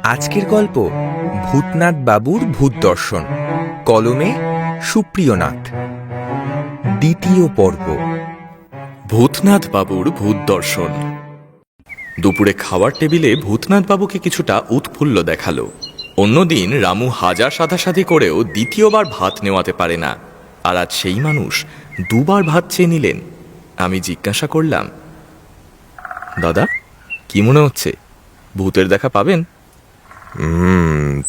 আজকের গল্প ভূতনাথ বাবুর ভূত দর্শন, কলমে সুপ্রিয়নাথ, দ্বিতীয় পর্ব। ভূতনাথ বাবুর ভূত দর্শন। দুপুরে খাওয়ার টেবিলে ভূতনাথ বাবুকে কিছুটা উৎফুল্ল দেখালো। অন্যদিন রামু হাজার সাধাসাধি করেও দ্বিতীয়বার ভাত নেওয়াতে পারে না, আর আজ সেই মানুষ দুবার ভাত চেয়ে নিলেন। আমি জিজ্ঞাসা করলাম, দাদা কি মনে হচ্ছে, ভূতের দেখা পাবেন?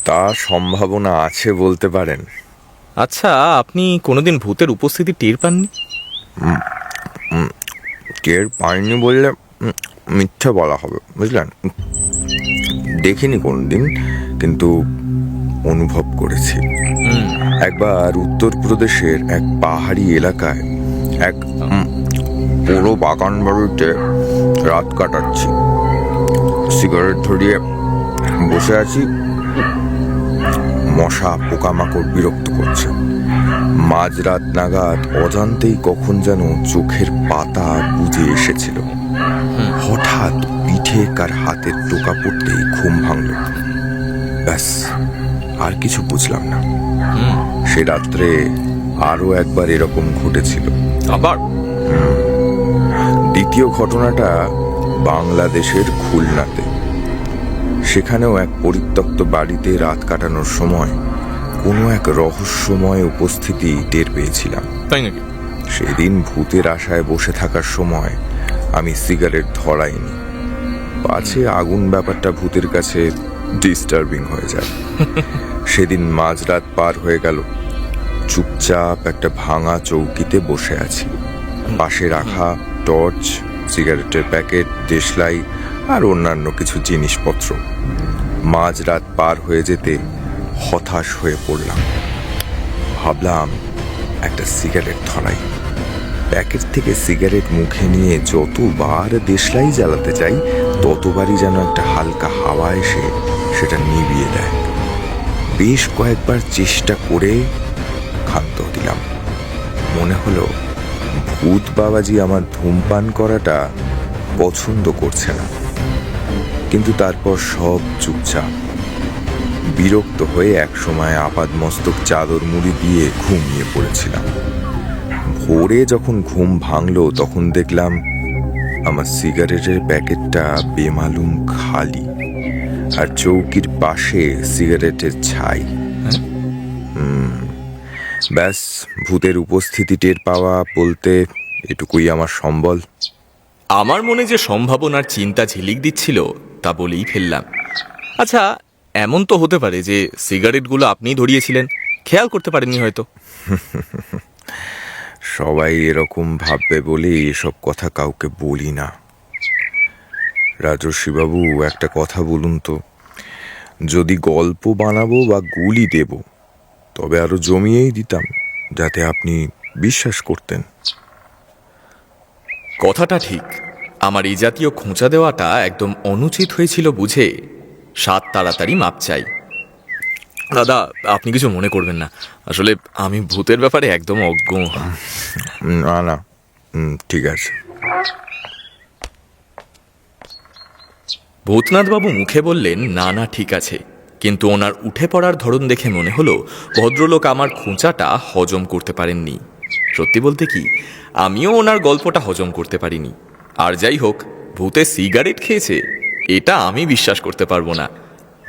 তা সম্ভাবনা আছে বলতে পারেন। আচ্ছা, আপনি কোনোদিন ভূতের উপস্থিতি টের পাননি? টের পাইনি বললে মিথ্যা বলা হবে, বুঝলেন। দেখিনি কোনদিন, কিন্তু অনুভব করেছি। একবার উত্তরপ্রদেশের এক পাহাড়ি এলাকায় এক বড় বাগান বাড়িতে রাত কাটাচ্ছি। সিগারেট ধরিয়ে বসে আছি। মশা পোকামাকড় বিরক্ত করছে। মাঝরাত নাগাদ অজান্তেই কখন যেন চোখের পাতা বুজে এসেছিল। হঠাৎ পিঠে কার হাতের টোকা পড়তেই ঘুম ভাঙল। ব্যাস, আর কিছু বুঝলাম না। সে রাত্রে আরো একবার এরকম ঘটেছিল। আবার দ্বিতীয় ঘটনাটা বাংলাদেশের খুলনাতে। সেখানেও এক পরিত্যক্ত বাড়িতে রাত কাটানোর সময় কোনো এক রহস্যময় উপস্থিতি টের পেয়েছিলাম। তাই নাকি? সেদিন ভূতের আশায় বসে থাকার সময় আমি সিগারেট ধরাইনি, পাছে আগুন ব্যাপারটা ভূতের কাছে ডিস্টার্বিং হয়ে যায়। সেদিন মাঝরাত পার হয়ে গেল। চুপচাপ একটা ভাঙা চৌকিতে বসে আছি। পাশে রাখা টর্চ, সিগারেটের প্যাকেট, দেশলাই আর অন্যান্য কিছু জিনিসপত্র। মাঝরাত পার হয়ে যেতে হতাশ হয়ে পড়লাম। ভাবলাম একটা সিগারেট ধরাই। প্যাকেট থেকে সিগারেট মুখে নিয়ে যতবার দেশলাই জ্বালাতে চাই, ততবারই যেন একটা হালকা হাওয়া এসে সেটা নিভিয়ে দেয়। বেশ কয়েকবার চেষ্টা করে ক্ষান্ত দিলাম। মনে হলো ভূত বাবাজি আমার ধূমপান করাটা পছন্দ করছে না। কিন্তু তারপর সব চুপচাপ। বিরক্ত হয়ে একসময় আপাদমস্তক চাদর মুড়ি দিয়ে ঘুমিয়ে পড়েছিলাম। ভোরে যখন ঘুম ভাঙলো, তখন দেখলাম আমার সিগারেটের প্যাকেটটা বেমালুম খালি, আর চৌকির পাশে সিগারেটের ছাই। ব্যাস, ভূতের উপস্থিতি টের পাওয়া বলতে এটুকুই আমার সম্বল। আমার মনে যে সম্ভাবনার চিন্তা ঝিলিক দিচ্ছিল তা বলেই ফেললাম। আচ্ছা, এমন তো হতে পারে যে সিগারেটগুলো আপনিই ধরিয়েছিলেন, খেয়াল করতে পারেননি হয়তো। সবাই এরকম ভাববে বলে এসব কথা কাউকে বলি না। রাজর্ষিবাবু, একটা কথা বলুন তো, যদি গল্প বানাবো বা গুলি দেব, তবে আরো জমিয়েই দিতাম, যাতে আপনি বিশ্বাস করতেন। কথাটা ঠিক। আমার এই জাতীয় খোঁচা দেওয়াটা একদম অনুচিত হয়েছিল বুঝে সাত তাড়াতাড়ি মাপ চাই। দাদা, আপনি কিছু মনে করবেন না, আসলে আমি ভূতের ব্যাপারে একদম অজ্ঞ। না না, ঠিক আছে। ভূতনাথবাবু মুখে বললেন, না না ঠিক আছে, কিন্তু ওনার উঠে পড়ার ধরন দেখে মনে হলো ভদ্রলোক আমার খোঁচাটা হজম করতে পারেননি। সত্যি বলতে কি, আমিও ওনার গল্পটা হজম করতে পারিনি। আর যাই হোক, ভূতে সিগারেট খেয়েছে এটা আমি বিশ্বাস করতে পারবো না।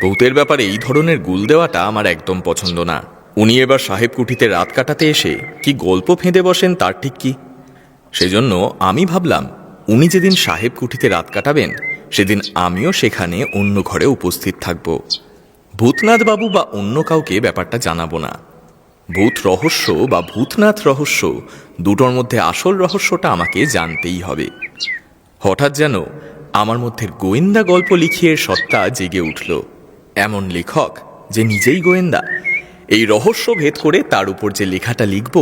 ভূতের ব্যাপারে এই ধরনের গুল দেওয়াটা আমার একদম পছন্দ না। উনি এবার সাহেব কুঠিতে রাত কাটাতে এসে কি গল্প ফেঁদে বসেন তার ঠিক কি। সেজন্য আমি ভাবলাম, উনি যেদিন সাহেব কুঠিতে রাত কাটাবেন সেদিন আমিও সেখানে অন্য ঘরে উপস্থিত থাকব। ভূতনাথ বাবু বা অন্য কাউকে ব্যাপারটা জানাবো না। ভূত রহস্য বা ভূতনাথ রহস্য দুটোর মধ্যে আসল রহস্যটা আমাকে জানতেই হবে। হঠাৎ যেন আমার মধ্যে গোয়েন্দা গল্প লিখিয়ে সত্তা জেগে উঠল। এমন লেখক যে নিজেই গোয়েন্দা, এই রহস্য ভেদ করে তার উপর যে লেখাটা লিখব,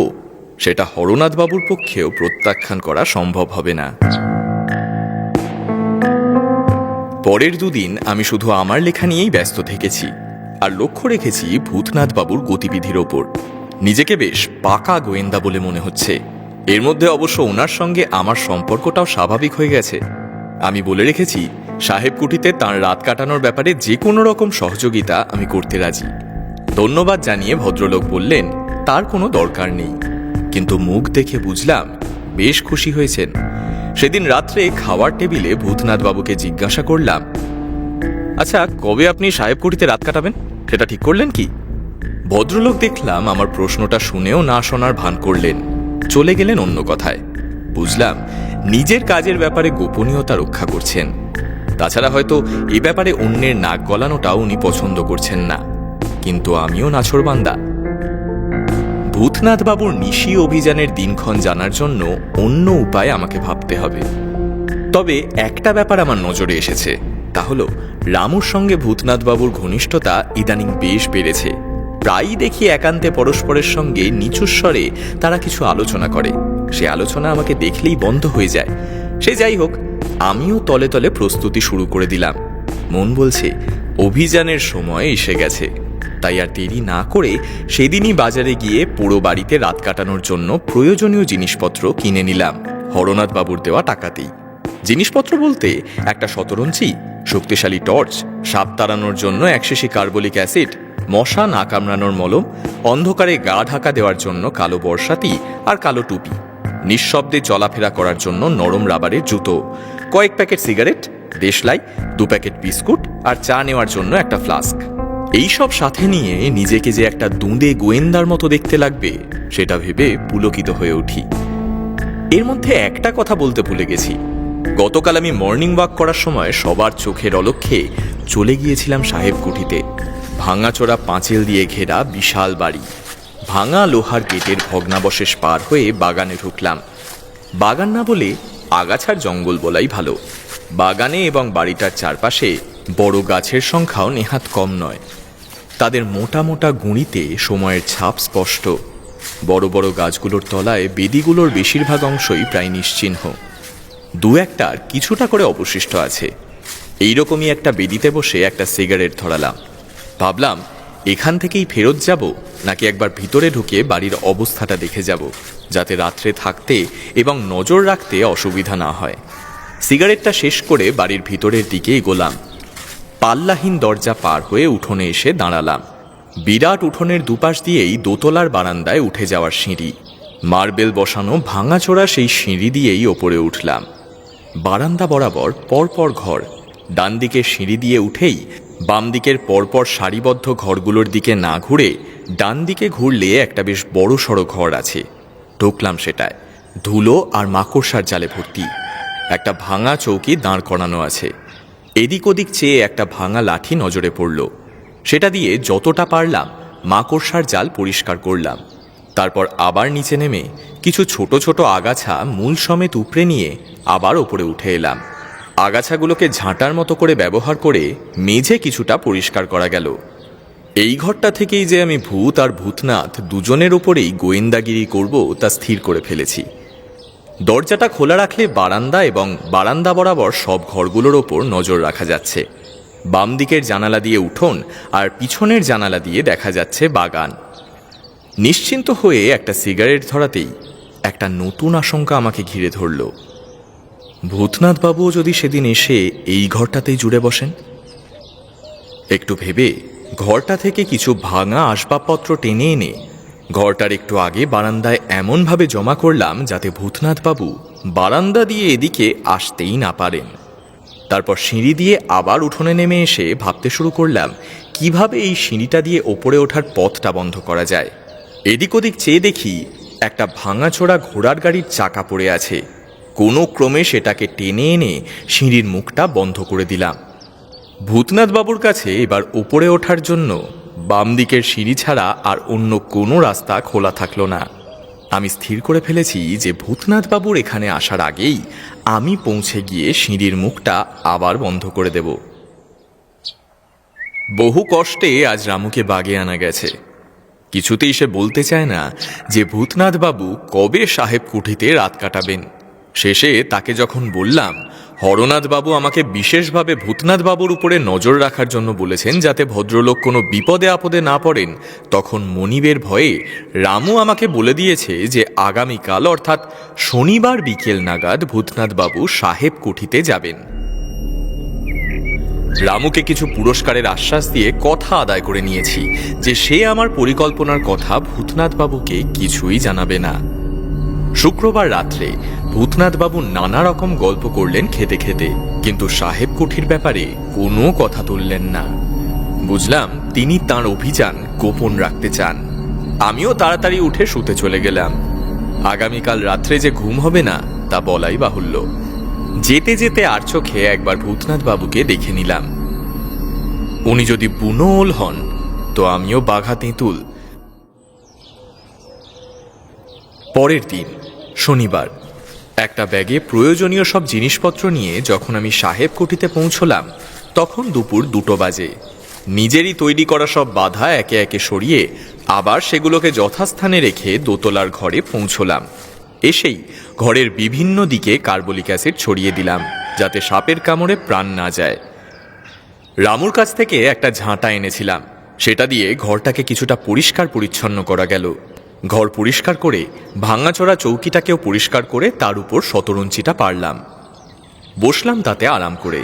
সেটা হরনাথ বাবুর পক্ষেও প্রত্যাখ্যান করা সম্ভব হবে না। পরের দুদিন আমি শুধু আমার লেখা নিয়েই ব্যস্ত থেকেছি, আর লক্ষ্য রেখেছি ভূতনাথ বাবুর গতিবিধির ওপর। নিজেকে বেশ পাকা গোয়েন্দা বলে মনে হচ্ছে। এর মধ্যে অবশ্য ওনার সঙ্গে আমার সম্পর্কটাও স্বাভাবিক হয়ে গেছে। আমি বলে রেখেছি সাহেব কুঠিতে তাঁর রাত কাটানোর ব্যাপারে যে কোনো রকম সহযোগিতা আমি করতে রাজি। ধন্যবাদ জানিয়ে ভদ্রলোক বললেন তার কোনো দরকার নেই, কিন্তু মুখ দেখে বুঝলাম বেশ খুশি হয়েছেন। সেদিন রাত্রে খাওয়ার টেবিলে ভূতনাথবাবুকে জিজ্ঞাসা করলাম, আচ্ছা, কবে আপনি সাহেব কুঠিতে রাত কাটাবেন সেটা ঠিক করলেন কি? ভদ্রলোক দেখলাম আমার প্রশ্নটা শুনেও না শোনার ভান করলেন, চলে গেলেন অন্য কথায়। বুঝলাম নিজের কাজের ব্যাপারে গোপনীয়তা রক্ষা করছেন। তাছাড়া হয়তো এ ব্যাপারে অন্যের নাক গলানোটাও উনি পছন্দ করছেন না, কিন্তু আমিও নাছোড়বান্দা। ভূতনাথবাবুর নিশি অভিযানের দিনক্ষণ জানার জন্য অন্য উপায় আমাকে ভাবতে হবে। তবে একটা ব্যাপার আমার নজরে এসেছে, তা হলো রামুর সঙ্গে ভূতনাথবাবুর ঘনিষ্ঠতা ইদানিং বেশ বেড়েছে। প্রায়ই দেখি একান্তে পরস্পরের সঙ্গে নিচু স্বরে তারা কিছু আলোচনা করে। সে আলোচনা আমাকে দেখলেই বন্ধ হয়ে যায়। সে যাই হোক, আমিও তলে তলে প্রস্তুতি শুরু করে দিলাম। মন বলছে অভিযানের সময় এসে গেছে। তাই আর দেরি না করে সেদিনই বাজারে গিয়ে পুরো বাড়িতে রাত কাটানোর জন্য প্রয়োজনীয় জিনিসপত্র কিনে নিলাম হরনাথবাবুর দেওয়া টাকাতেই। জিনিসপত্র বলতে একটা শতরঞ্চি, শক্তিশালী টর্চ, সাপ তাড়ানোর জন্য 1 শিশি কার্বলিক অ্যাসিড, মশা না কামড়ানোর মলম, অন্ধকারে গা ঢাকা দেওয়ার জন্য কালো বর্ষাতি আর কালো টুপি, নিঃশব্দে চলাফেরা করার জন্য নরম রাবারের জুতো, কয়েক প্যাকেট সিগারেট, দেশলাই, 2 প্যাকেট বিস্কুট আর চা নেওয়ার জন্য একটা ফ্লাস্ক। এইসব সাথে নিয়ে নিজেকে যে একটা দুঁদে গোয়েন্দার মতো দেখতে লাগবে সেটা ভেবে পুলকিত হয়ে উঠি। এর মধ্যে একটা কথা বলতে ভুলে গেছি। গতকাল আমি মর্নিং ওয়াক করার সময় সবার চোখের অলক্ষ্যে চলে গিয়েছিলাম সাহেব কুঠিতে। ভাঙাচোরা পাঁচিল দিয়ে ঘেরা বিশাল বাড়ি, ভাঙা লোহার গেটের ভগ্নাবশেষ পার হয়ে বাগানে ঢুকলাম। বাগান না বলে আগাছার জঙ্গল বলাই ভালো। বাগানে এবং বাড়িটার চারপাশে বড় গাছের সংখ্যাও নেহাত কম নয়। তাদের মোটা মোটা গুঁড়িতে সময়ের ছাপ স্পষ্ট। বড় বড় গাছগুলোর তলায় বেদিগুলোর বেশিরভাগ অংশই প্রায় নিশ্চিহ্ন। 2-1টার কিছুটা করে অবশিষ্ট আছে। এইরকমই একটা বেদিতে বসে একটা সিগারেট ধরালাম। ভাবলাম এখান থেকেই ফেরত যাব নাকি একবার ভিতরে ঢুকে বাড়ির অবস্থাটা দেখে যাব, যাতে রাত্রে থাকতে এবং নজর রাখতে অসুবিধা না হয়। সিগারেটটা শেষ করে বাড়ির ভিতরের দিকে এগোলাম। পাল্লাহীন দরজা পার হয়ে উঠোনে এসে দাঁড়ালাম। বিরাট উঠোনের দুপাশ দিয়েই দোতলার বারান্দায় উঠে যাওয়ার সিঁড়ি। মার্বেল বসানো ভাঙাচোরা সেই সিঁড়ি দিয়েই ওপরে উঠলাম। বারান্দা বরাবর পরপর ঘর। ডান দিকে সিঁড়ি দিয়ে উঠেই বাম দিকের পরপর সারিবদ্ধ ঘরগুলোর দিকে না ঘুরে ডান দিকে ঘুরলে একটা বেশ বড় সড়ো ঘর আছে। ঢুকলাম সেটায়। ধুলো আর মাকড়সার জালে ভর্তি। একটা ভাঙা চৌকি দাঁড় করানো আছে। এদিক ওদিক চেয়ে একটা ভাঙা লাঠি নজরে পড়ল। সেটা দিয়ে যতটা পারলাম মাকড়সার জাল পরিষ্কার করলাম। তারপর আবার নিচে নেমে কিছু ছোট ছোট আগাছা মূল সমেত উপড়ে নিয়ে আবার ওপরে উঠে এলাম। আগাছাগুলোকে ঝাঁটার মতো করে ব্যবহার করে মেঝে কিছুটা পরিষ্কার করা গেল। এই ঘরটা থেকেই যে আমি ভূত আর ভূতনাথ দুজনের ওপরেই গোয়েন্দাগিরি করব তা স্থির করে ফেলেছি। দরজাটা খোলা রাখলে বারান্দা এবং বারান্দা বরাবর সব ঘরগুলোর ওপর নজর রাখা যাচ্ছে। বাম দিকের জানালা দিয়ে উঠোন আর পিছনের জানালা দিয়ে দেখা যাচ্ছে বাগান। নিশ্চিন্ত হয়ে একটা সিগারেট ধরাতেই একটা নতুন আশঙ্কা আমাকে ঘিরে ধরল। ভূতনাথবাবুও যদি সেদিন এসে এই ঘরটাতেই জুড়ে বসেন। একটু ভেবে ঘরটা থেকে কিছু ভাঙা আসবাবপত্র টেনে এনে ঘরটার একটু আগে বারান্দায় এমনভাবে জমা করলাম যাতে ভূতনাথবাবু বারান্দা দিয়ে এদিকে আসতেই না পারেন। তারপর সিঁড়ি দিয়ে আবার উঠোনে নেমে এসে ভাবতে শুরু করলাম কিভাবে এই সিঁড়িটা দিয়ে ওপরে ওঠার পথটা বন্ধ করা যায়। এদিক ওদিক চেয়ে দেখি একটা ভাঙাচোরা ঘোড়ার গাড়ির চাকা পড়ে আছে। কোনো ক্রমে সেটাকে টেনে এনে সিঁড়ির মুখটা বন্ধ করে দিলাম। ভূতনাথবাবুর কাছে এবার ওপরে ওঠার জন্য বাম দিকের সিঁড়ি ছাড়া আর অন্য কোনো রাস্তা খোলা থাকলো না। আমি স্থির করে ফেলেছি যে ভূতনাথবাবুর এখানে আসার আগেই আমি পৌঁছে গিয়ে সিঁড়ির মুখটা আবার বন্ধ করে দেব। বহু কষ্টে আজ রামুকে বাগে আনা গেছে। কিছুতেই সে বলতে চায় না যে ভূতনাথবাবু কবে সাহেব কুঠিতে রাত কাটাবেন। শেষে তাকে যখন বললাম হরনাথবাবু আমাকে বিশেষভাবে ভূতনাথবাবুর উপরে নজর রাখার জন্য বলেছেন যাতে ভদ্রলোক কোনো বিপদে আপদে না পড়েন, তখন মনিবের ভয়ে রামু আমাকে বলে দিয়েছে যে আগামীকাল অর্থাৎ শনিবার বিকেল নাগাদ ভূতনাথবাবু সাহেব কুঠিতে যাবেন। রামুকে কিছু পুরস্কারের আশ্বাস দিয়ে কথা আদায় করে নিয়েছি যে সে আমার পরিকল্পনার কথা ভূতনাথ বাবুকে কিছুই জানাবে না। শুক্রবার রাত্রে ভূতনাথ বাবু নানা রকম গল্প করলেন খেতে খেতে, কিন্তু সাহেব কুঠির ব্যাপারে কোনো কথা তুললেন না। বুঝলাম তিনি তাঁর অভিযান গোপন রাখতে চান। আমিও তাড়াতাড়ি উঠে শুতে চলে গেলাম। আগামীকাল রাত্রে যে ঘুম হবে না তা বলাই বাহুল্য। যেতে যেতে আর চোখে একবার ভূতনাথ বাবুকে দেখে নিলাম। উনি যদি বুনো ওল হন তো আমিও বাঘা তেঁতুল। পরের দিন শনিবার একটা ব্যাগে প্রয়োজনীয় সব জিনিসপত্র নিয়ে যখন আমি সাহেব কুঠিতে পৌঁছলাম তখন দুপুর 2টো বাজে। নিজেরই তৈরি করা সব বাধা একে একে সরিয়ে আবার সেগুলোকে যথাস্থানে রেখে দোতলার ঘরে পৌঁছলাম। এসেই ঘরের বিভিন্ন দিকে কার্বলিক অ্যাসিড ছড়িয়ে দিলাম যাতে সাপের কামড়ে প্রাণ না যায়। রামুর কাছ থেকে একটা ঝাঁটা এনেছিলাম, সেটা দিয়ে ঘরটাকে কিছুটা পরিষ্কার পরিচ্ছন্ন করা গেল। ঘর পরিষ্কার করে ভাঙাচোরা চৌকিটাকেও পরিষ্কার করে তার উপর শতরঞ্চিটা পারলাম। বসলাম তাতে আরাম করে।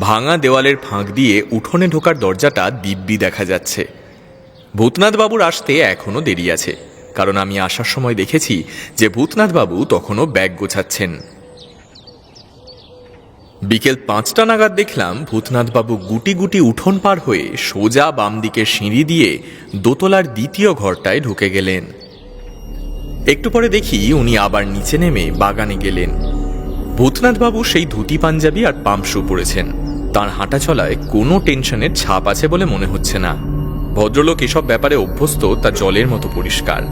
ভাঙা দেওয়ালের ফাঁক দিয়ে উঠোনে ঢোকার দরজাটা দিব্যি দেখা যাচ্ছে। ভূতনাথ বাবুর আসতে এখনো দেরি আছে, কারণ আমি আসার সময় দেখেছি যে ভূতনাথ বাবু তখনও ব্যাগ গোছাচ্ছেন। বিকেল 5টা নাগাদ দেখলাম ভূতনাথ বাবু গুটি গুটি উঠোন পার হয়ে সোজা বাম দিকের সিঁড়ি দিয়ে দোতলার দ্বিতীয় ঘরটায় ঢুকে গেলেন। একটু পরে দেখি উনি আবার নিচে নেমে বাগানে গেলেন। ভূতনাথ বাবু সেই ধুতি পাঞ্জাবি আর পাম্পশু পরেছেন। তার হাঁটা চলায় কোনো টেনশনের ছাপ আছে বলে মনে হচ্ছে না। ভদ্রলোক এসব ব্যাপারে অভ্যস্ত, তা জলের মতো পরিষ্কার।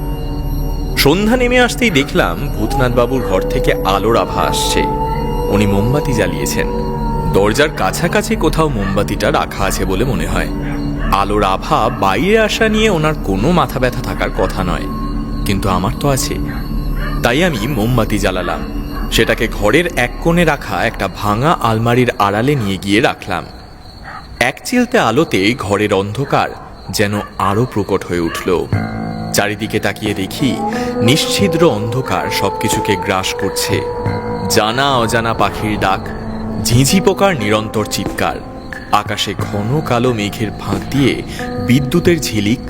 সন্ধ্যা নেমে আসতেই দেখলাম ভূতনাথ বাবুর ঘর থেকে আলোর আভা আসছে। উনি মোমবাতি জ্বালিয়েছেন। দরজার কাছাকাছি কোথাও মোমবাতিটা রাখা আছে বলে মনে হয়। আলোর আভা বাইরে আসা নিয়ে ওনার কোনো মাথা ব্যথা থাকার কথা নয়, কিন্তু আমার তো আছে। তাই আমি মোমবাতি জ্বালালাম। সেটাকে ঘরের এক কোণে রাখা একটা ভাঙা আলমারির আড়ালে নিয়ে গিয়ে রাখলাম। এক চিলতে আলোতে ঘরের অন্ধকার যেন আরো প্রকট হয়ে উঠল। চারিদিকে তাকিয়ে দেখি নিশ্ছিদ্র অন্ধকার সবকিছুকে গ্রাস করছে। জানা অজানা পাখির ডাক, ঝিঁঝি পোকার নিরন্তর চিৎকার, আকাশে ঘন কালো মেঘের ফাঁক দিয়ে বিদ্যুতের ঝিলিক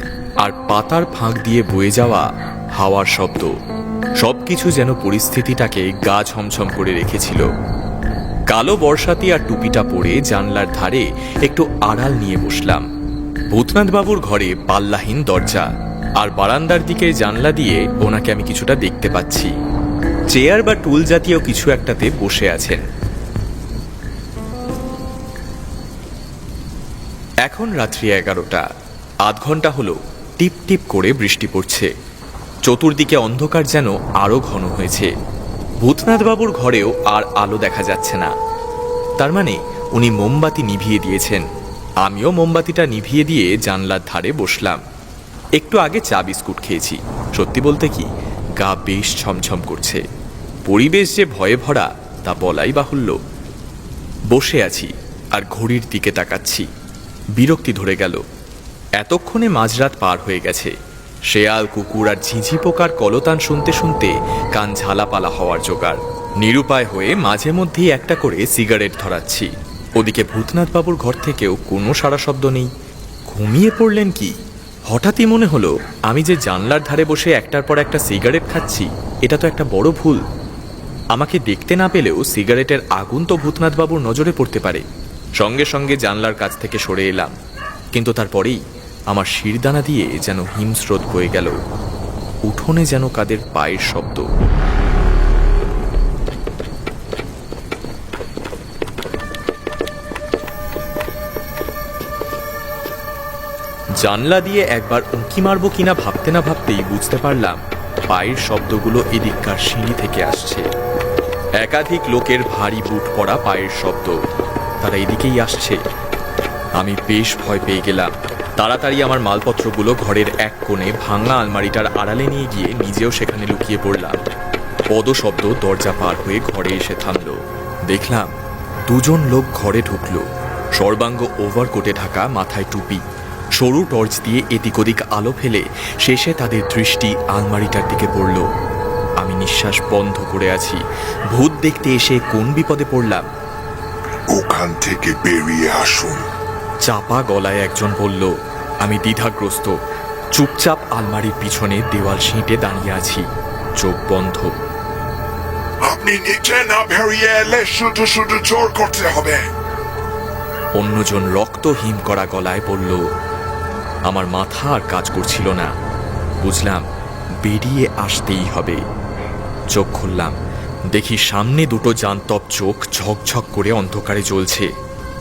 আর পাতার ফাঁক দিয়ে বয়ে যাওয়া হাওয়ার শব্দ, সবকিছু যেন পরিস্থিতিটাকে গা ছমছম করে রেখেছিল। কালো বর্ষাতি আর টুপিটা পরে জানলার ধারে একটু আড়াল নিয়ে বসলাম। ভূতনাথ বাবুর ঘরে পাল্লাহীন দরজা, আর বারান্দার দিকে জানলা দিয়ে ওনাকে আমি কিছুটা দেখতে পাচ্ছি। চেয়ার বা টুল জাতীয় কিছু একটাতে বসে আছেন। এখন রাত্রি 11টা। আধ ঘন্টা হলো টিপ টিপ করে বৃষ্টি পড়ছে। চতুর্দিকে অন্ধকার যেন আরো ঘন হয়েছে। ভূতনাথ বাবুর ঘরেও আর আলো দেখা যাচ্ছে না। তার মানে উনি মোমবাতি নিভিয়ে দিয়েছেন। আমিও মোমবাতিটা নিভিয়ে দিয়ে জানলার ধারে বসলাম। একটু আগে চা বিস্কুট খেয়েছি। সত্যি বলতে কি, গা বেশ ছমছম করছে। পরিবেশ যে ভয়ে ভরা তা বলাই বাহুল্য। বসে আছি আর ঘড়ির দিকে তাকাচ্ছি। বিরক্তি ধরে গেল। এতক্ষণে মাঝরাত পার হয়ে গেছে। শেয়াল, কুকুর আর ঝিঁঝি পোকার কলতান শুনতে শুনতে কান ঝালাপালা হওয়ার জোগাড়। নিরুপায় হয়ে মাঝে মধ্যেই একটা করে সিগারেট ধরাচ্ছি। ওদিকে ভূতনাথ বাবুর ঘর থেকেও কোনো সাড়া শব্দ নেই। ঘুমিয়ে পড়লেন কি? হঠাৎই মনে হলো আমি যে জানলার ধারে বসে একটার পর একটা সিগারেট খাচ্ছি, এটা তো একটা বড় ভুল। আমাকে দেখতে না পেলেও সিগারেটের আগুন তো ভূতনাথ বাবুর নজরে পড়তে পারে। সঙ্গে সঙ্গে জানলার কাছ থেকে সরে এলাম, কিন্তু তারপরেই আমার শিরদানা দিয়ে যেন হিমস্রোত বয়ে গেল। উঠোনে যেন কাদের পায়ের শব্দ। জানলা দিয়ে একবার উঁকি মারবো কিনা ভাবতে না ভাবতেই বুঝতে পারলাম পায়ের শব্দগুলো এদিককার সিঁড়ি থেকে আসছে। একাধিক লোকের ভারী বুট পরা পায়ের শব্দ। তারা এদিকেই আসছে। আমি বেশ ভয় পেয়ে গেলাম। তাড়াতাড়ি আমার মালপত্রগুলো ঘরের এক কোণে ভাঙা আলমারিটার আড়ালে নিয়ে গিয়ে নিজেও সেখানে লুকিয়ে পড়লাম। পদশব্দ দরজা পার হয়ে ঘরে এসে থামল। দেখলাম দুজন লোক ঘরে ঢুকলো। সর্বাঙ্গ ওভারকোটে ঢাকা, মাথায় টুপি। সরু টর্চ দিয়ে এদিক ওদিক আলো ফেলে শেষে তাদের দৃষ্টি আলমারিটার দিকে পড়ল। আমি নিঃশ্বাস বন্ধ করে আছি। ভূত দেখতে এসে কোন বিপদে পড়লাম। ওখান থেকে বেরিয়ে আসুন। চাপা গলায় একজন বলল। আমি দ্বিধাগ্রস্ত, চুপচাপ আলমারির পিছনে দেওয়াল সিঁটে দাঁড়িয়ে আছি, চোখ বন্ধ। আপনি নিচে না বেরিয়ে এলে শুধু শুধু জোর করতে হবে। অন্যজন রক্ত হিম করা গলায় বলল। আমার মাথা আর কাজ করছিল না। বুঝলাম বেরিয়ে আসতেই হবে। চোখ খুললাম, দেখি সামনে দুটো জান্তব চোখ ঝকঝক করে অন্ধকারে জ্বলছে।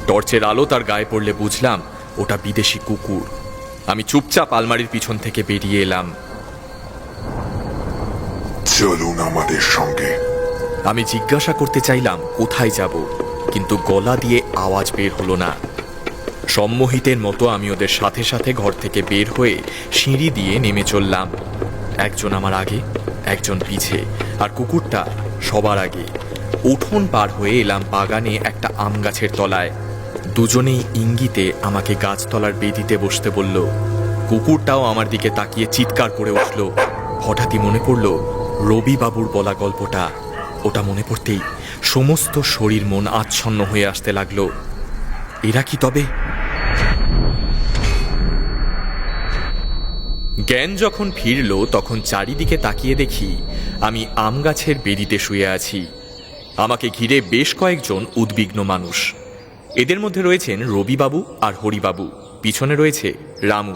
টর্চের আলো তার গায়ে পড়লে বুঝলাম ওটা বিদেশি কুকুর। আমি চুপচাপ আলমারির পিছন থেকে বেরিয়ে এলাম। চলুন আমাদের সঙ্গে। আমি জিজ্ঞাসা করতে চাইলাম কোথায় যাব, কিন্তু গলা দিয়ে আওয়াজ বের হলো না। সম্মোহিতের মতো আমি ওদের সাথে সাথে ঘর থেকে বের হয়ে সিঁড়ি দিয়ে নেমে চললাম। একজন আমার আগে, একজন পিছে, আর কুকুরটা সবার আগে। উঠোন পার হয়ে এলাম বাগানে একটা আম গাছের তলায়। দুজনেই ইঙ্গিতে আমাকে গাছতলার বেদিতে বসতে বলল। কুকুরটাও আমার দিকে তাকিয়ে চিৎকার করে উঠল। হঠাৎই মনে পড়ল রবিবাবুর বলা গল্পটা। ওটা মনে পড়তেই সমস্ত শরীর মন আচ্ছন্ন হয়ে আসতে লাগলো। এরা কি তবে? জ্ঞান যখন ফিরল তখন চারিদিকে তাকিয়ে দেখি আমি আম গাছের বেদিতে শুয়ে আছি। আমাকে ঘিরে বেশ কয়েকজন উদ্বিগ্ন মানুষ। এদের মধ্যে রয়েছেন রবিবাবু আর হরিবাবু, পিছনে রয়েছে রামু।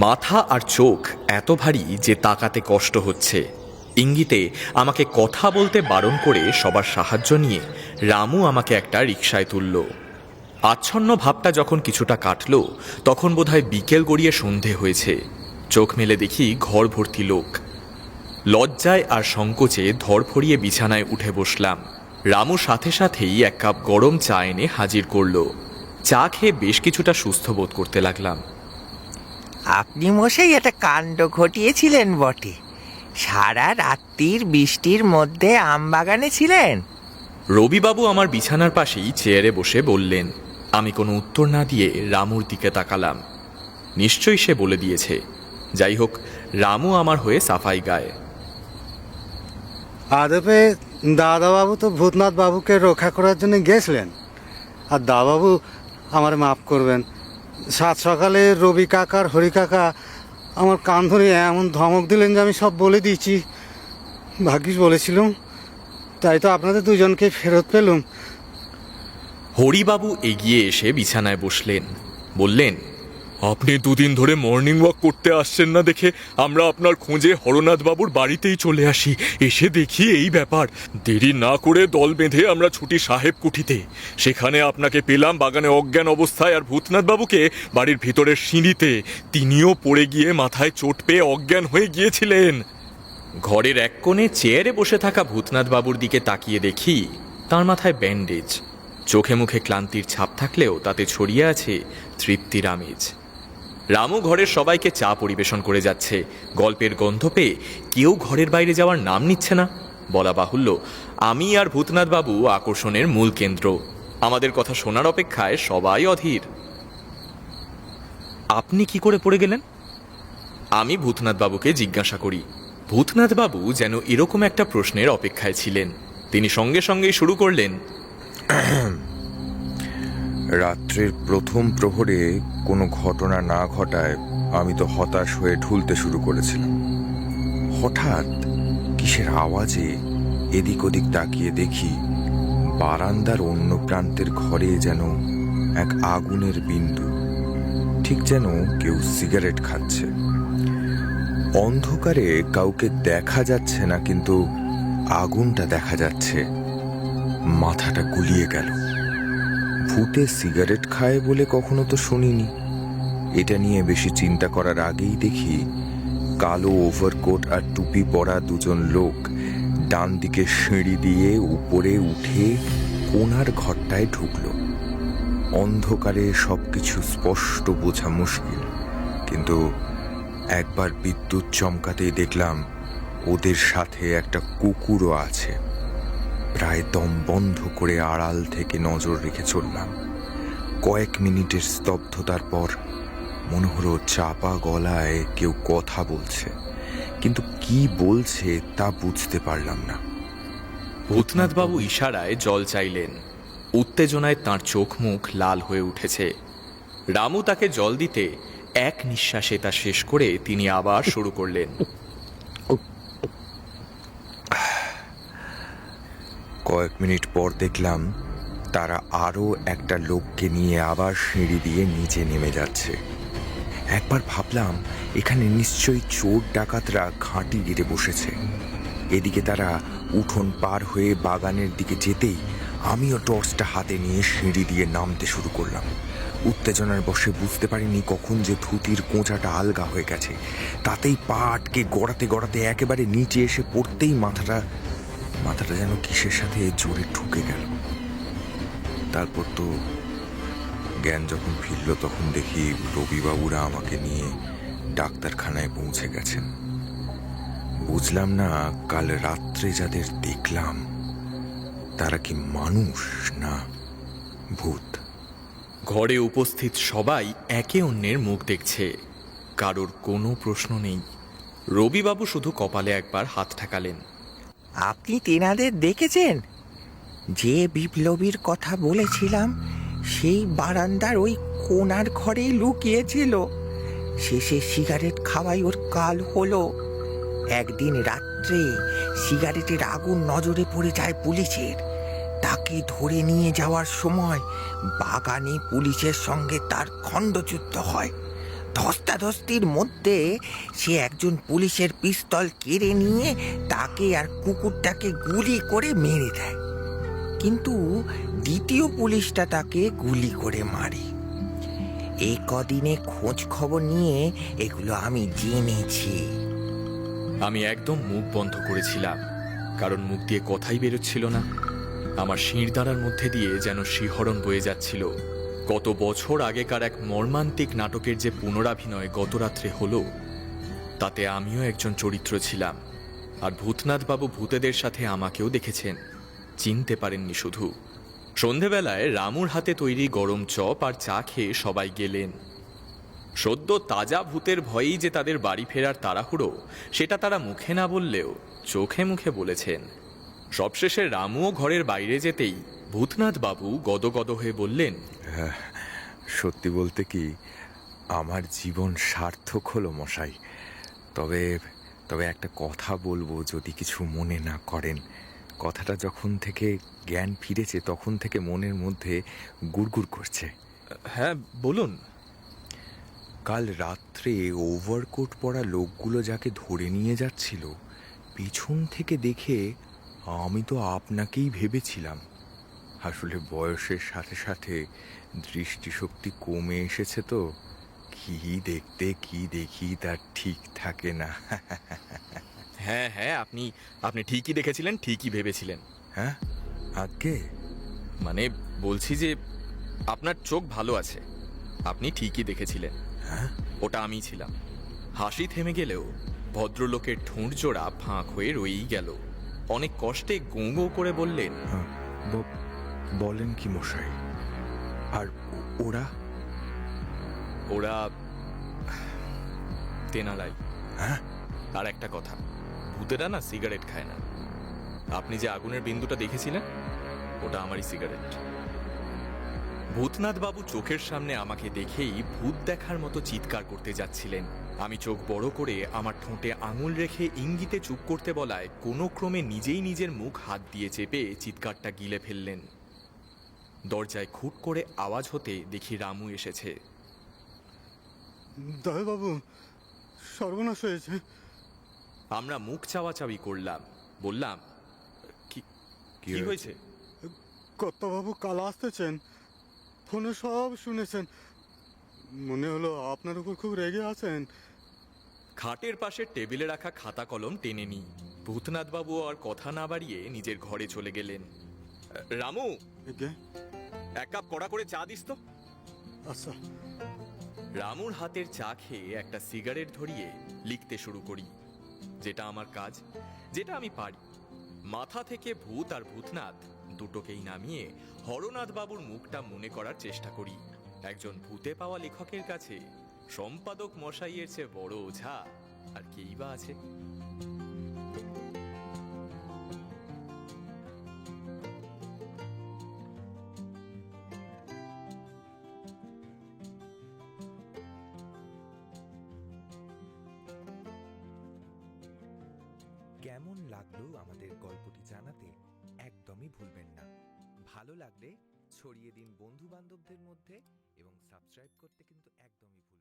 মাথা আর চোখ এত ভারী যে তাকাতে কষ্ট হচ্ছে। ইঙ্গিতে আমাকে কথা বলতে বারণ করে সবার সাহায্য নিয়ে রামু আমাকে একটা রিকশায় তুলল। আচ্ছন্ন ভাবটা যখন কিছুটা কাটল তখন বোধহয় বিকেল গড়িয়ে সন্ধে হয়েছে। চোখ মেলে দেখি ঘর ভর্তি লোক। লজ্জায় আর সংকোচে ধরফড়িয়ে বিছানায় উঠে বসলাম। রামু সাথে সাথেই এক কাপ গরম চা এনে হাজির করল। চা খেয়ে বেশ কিছুটা সুস্থ বোধ করতে লাগলাম। আপনি মশাই একটা কাণ্ড ঘটিয়েছিলেন বটে। সারা রাত্রির বৃষ্টির মধ্যে আমবাগানে ছিলেন। রবিবাবু আমার বিছানার পাশেই চেয়ারে বসে বললেন। আমি কোনো উত্তর না দিয়ে রামুর দিকে তাকালাম। নিশ্চয়ই সে বলে দিয়েছে। যাই হোক, রামু আমার হয়ে সাফাই গায়। আদপে দাদাবাবু তো ভূতনাথ বাবুকে রক্ষা করার জন্য গেছিলেন। আর দাদাবাবু আমার মাফ করবেন, সাত সকালে রবি কাকার হরি কাকা আমার কান ধরে এমন ধমক দিলেন যে আমি সব বলে দিয়েছি। ভাগ্যিস বলেছিলাম, তাই তো আপনাদের দুজনকে ফেরত পেলুম। হরিবাবু এগিয়ে এসে বিছানায় বসলেন, বললেন, আপনি দুদিন ধরে মর্নিং ওয়াক করতে আসছেন না দেখে আমরা আপনার খোঁজে হরনাথ বাবুর বাড়িতেই চলে আসি। এসে দেখি এই ব্যাপার। দেরি না করে দল বেঁধে আমরা ছুটি সাহেব কুঠিতে। সেখানে আপনাকে পেলাম বাগানে অজ্ঞান অবস্থায়, আর ভূতনাথ বাবুকে বাড়ির ভিতরের সিঁড়িতে। তিনিও পড়ে গিয়ে মাথায় চোট পেয়ে অজ্ঞান হয়ে গিয়েছিলেন। ঘরের এক কোণে চেয়ারে বসে থাকা ভূতনাথ বাবুর দিকে তাকিয়ে দেখি তার মাথায় ব্যান্ডেজ। চোখে মুখে ক্লান্তির ছাপ থাকলেও তাতে ছড়িয়ে আছে তৃপ্তির আমেজ। রামু ঘরের সবাইকে চা পরিবেশন করে যাচ্ছে। গল্পের গন্ধ পেয়ে কেউ ঘরের বাইরে যাওয়ার নাম নিচ্ছে না। বলা বাহুল্য, আমি আর ভূতনাথ বাবু আকর্ষণের মূল কেন্দ্র। আমাদের কথা শোনার অপেক্ষায় সবাই অধীর। আপনি কি করে পড়ে গেলেন? আমি ভূতনাথ বাবুকে জিজ্ঞাসা করি। ভূতনাথ বাবু যেন এরকম একটা প্রশ্নের অপেক্ষায় ছিলেন। তিনি সঙ্গে সঙ্গে শুরু করলেন। রাত্রের প্রথম প্রহরে কোনো ঘটনা না ঘটায় আমি তো হতাশ হয়ে ঢুলতে শুরু করেছিলাম। হঠাৎ কিসের আওয়াজে এদিক ওদিক তাকিয়ে দেখি বারান্দার অন্য প্রান্তের ঘরে যেন এক আগুনের বিন্দু, ঠিক যেন কেউ সিগারেট খাচ্ছে। অন্ধকারে কাউকে দেখা যাচ্ছে না, কিন্তু আগুনটা দেখা যাচ্ছে। মাথাটা গুলিয়ে গেল। ভূতে সিগারেট খায় বলে কখনো তো শুনিনি। এটা নিয়ে বেশি চিন্তা করার আগেই দেখি কালো ওভারকোট আর টুপি পরা দুজন লোক ডান দিকে সিঁড়ি দিয়ে উপরে উঠে কোণার ঘরটায় ঢুকলো। অন্ধকারে সবকিছু স্পষ্ট বোঝা মুশকিল, কিন্তু একবার বিদ্যুৎ চমকাতেই দেখলাম ওদের সাথে একটা কুকুরও আছে। প্রায় দম বন্ধ করে আড়াল থেকে নজর রেখে চললাম। কয়েক মিনিটের স্তব্ধতার পর মনে হলো চাপা গলায় কেউ কথা বলছে, কিন্তু কি বলছে তা বুঝতে পারলাম না। ভূতনাথ বাবু ইশারায় জল চাইলেন। উত্তেজনায় তার চোখ মুখ লাল হয়ে উঠেছে। রামু তাকে জল দিতে এক নিঃশ্বাসে তা শেষ করে তিনি আবার শুরু করলেন। কয়েক মিনিট পর দেখলাম তারা আরও একটা লোককে নিয়ে আবার সিঁড়ি দিয়ে নিচে নেমে যাচ্ছে। একবার ভাবলাম এখানে নিশ্চয়ই চোর ডাকাতরা ঘাঁটি গেড়ে বসেছে। এদিকে তারা উঠোন পার হয়ে বাগানের দিকে যেতেই আমিও টর্চটা হাতে নিয়ে সিঁড়ি দিয়ে নামতে শুরু করলাম। উত্তেজনার বশে বুঝতে পারিনি কখন যে ধুতির কোঁচাটা আলগা হয়ে গেছে। তাতেই পা আটকে গড়াতে গড়াতে একেবারে নিচে এসে পড়তেই মাথাটা যেন কিসের সাথে জোরে ঠুকে গেল। তারপর তো জ্ঞান যখন ফিরল তখন দেখি রবিবাবুরা আমাকে নিয়ে ডাক্তারখানায় পৌঁছে গেছেন। বুঝলাম না কাল রাত্রে যাদের দেখলাম তারা কি মানুষ না ভূত। ঘরে উপস্থিত সবাই একে অন্যের মুখ দেখছে, কারোর কোনো প্রশ্ন নেই। রবিবাবু শুধু কপালে একবার হাত ঠেকালেন। আপনি তেনাদের দেখেছেন? যে বিপ্লবীর কথা বলেছিলাম সেই বারান্দার ওই কোণার ঘরেই লুকিয়েছিল। শেষে সিগারেট খাওয়াই ওর কাল হলো। একদিন রাত্রে সিগারেটের আগুন নজরে পড়ে যায় পুলিশের। তাকে ধরে নিয়ে যাওয়ার সময় বাগানে পুলিশের সঙ্গে তার খণ্ডযুদ্ধ হয়। ধস্তাধস্তির মধ্যে সে একজন পুলিশের পিস্তল কেড়ে নিয়ে তাকে আর কুকুরটাকে গুলি করে মেরে দেয়, কিন্তু দ্বিতীয় পুলিশটা তাকে গুলি করে মারে। এই কদিনে খোঁজ খবর নিয়ে এগুলো আমি জেনেছি। আমি একদম মুখ বন্ধ করেছিলাম, কারণ মুখ দিয়ে কথাই বেরোচ্ছিল না। আমার শিরদাঁড়ার মধ্যে দিয়ে যেন শিহরণ বয়ে যাচ্ছিল। কত বছর আগেকার এক মর্মান্তিক নাটকের যে পুনরাভিনয় গত রাত্রে হলো, তাতে আমিও একজন চরিত্র ছিলাম। আর ভূতনাথবাবু ভূতেদের সাথে আমাকেও দেখেছেন, চিনতে পারেননি শুধু। সন্ধেবেলায় রামুর হাতে তৈরি গরম চপ আর চা খেয়ে সবাই গেলেন। সদ্য তাজা ভূতের ভয়েই যে তাদের বাড়ি ফেরার তাড়াহুড়ো, সেটা তারা মুখে না বললেও চোখে মুখে বলেছেন। সবশেষে রামুও ঘরের বাইরে যেতেই ভূতনাথবাবু গদগদ হয়ে বললেন, সত্যি বলতে কি আমার জীবন সার্থক হলো মশাই। তবে একটা কথা বলবো যদি কিছু মনে না করেন। কথাটা যখন থেকে জ্ঞান ফিরেছে তখন থেকে মনের মধ্যে গুড়গুড় করছে। হ্যাঁ বলুন। কাল রাত্রে ওভারকোট পরা লোকগুলো যাকে ধরে নিয়ে যাচ্ছিল, পিছন থেকে দেখে আমি তো আপনাকেই ভেবেছিলাম। আসলে বয়সের সাথে সাথে দৃষ্টিশক্তি কমে এসেছে তো, কি দেখতে কি দেখি তার ঠিক থাকে না। হ্যাঁ হ্যাঁ, আপনি ঠিকই দেখেছিলেন, ঠিকই ভেবেছিলেন। হ্যাঁ আগে মানে বলছি যে আপনার চোখ ভালো আছে, আপনি ঠিকই দেখেছিলেন। হ্যাঁ ওটা আমি ছিলাম। হাসি থেমে গেলেও ভদ্রলোকের ঠোঁট জোড়া ফাঁক হয়ে রয়েই গেল। অনেক কষ্টে গোঁ গোঁ করে বললেন, বলেন কি মশাই? আর ওরা ওরা তেনারাই। হ্যাঁ আর একটা কথা, ভূতেরা না সিগারেট খায় না। আপনি যে আগুনের বিন্দুটা দেখেছিলেন, ওটা আমারই সিগারেট। ভূতনাথ বাবু চোখের সামনে আমাকে দেখেই ভূত দেখার মতো চিৎকার করতে যাচ্ছিলেন। আমি চোখ বড় করে আমার ঠোঁটে আঙুল রেখে ইঙ্গিতে চুপ করতে বলায় কোনো ক্রমে নিজেই নিজের মুখ হাত দিয়ে চেপে চিৎকারটা গিলে ফেললেন। দরজায় খুট করে আওয়াজ হতে দেখি রামু এসেছে। দয়াবাবু, সর্বনাশ হয়েছে। আমরা মুখ চাওয়াচাওয়ি করলাম, বললাম, কি হয়েছে? কর্তাবাবু কাল আসতেছেন, ফোনে সব শুনেছেন। মনে হলো আপনার উপর খুব রেগে আছেন। খাটের পাশে টেবিলে রাখা খাতা কলম টেনে নি। ভূতনাথবাবু আর কথা না বাড়িয়ে নিজের ঘরে চলে গেলেন। রামু, এক কাপ কড়া করে চা দিস তো। আচ্ছা। রামুর হাতের চা খেয়ে একটা সিগারেট ধরিয়ে লিখতে শুরু করি, যেটা আমার কাজ, যেটা আমি পারি। মাথা থেকে ভূত আর ভূতনাথ দুটোকেই নামিয়ে হরনাথ বাবুর মুখটা মনে করার চেষ্টা করি। একজন ভূতে পাওয়া লেখকের কাছে সম্পাদক মশাইয়ের চেয়ে বড় ওঝা আর কেই বা আছে? কেমন লাগলো আমাদের গল্পটি জানাতে একদমই ভুলবেন না। ভালো লাগলে ছড়িয়ে দিন বন্ধু বান্ধবদের মধ্যে এবং সাবস্ক্রাইব করতে কিন্তু একদমই ভুলবেন না।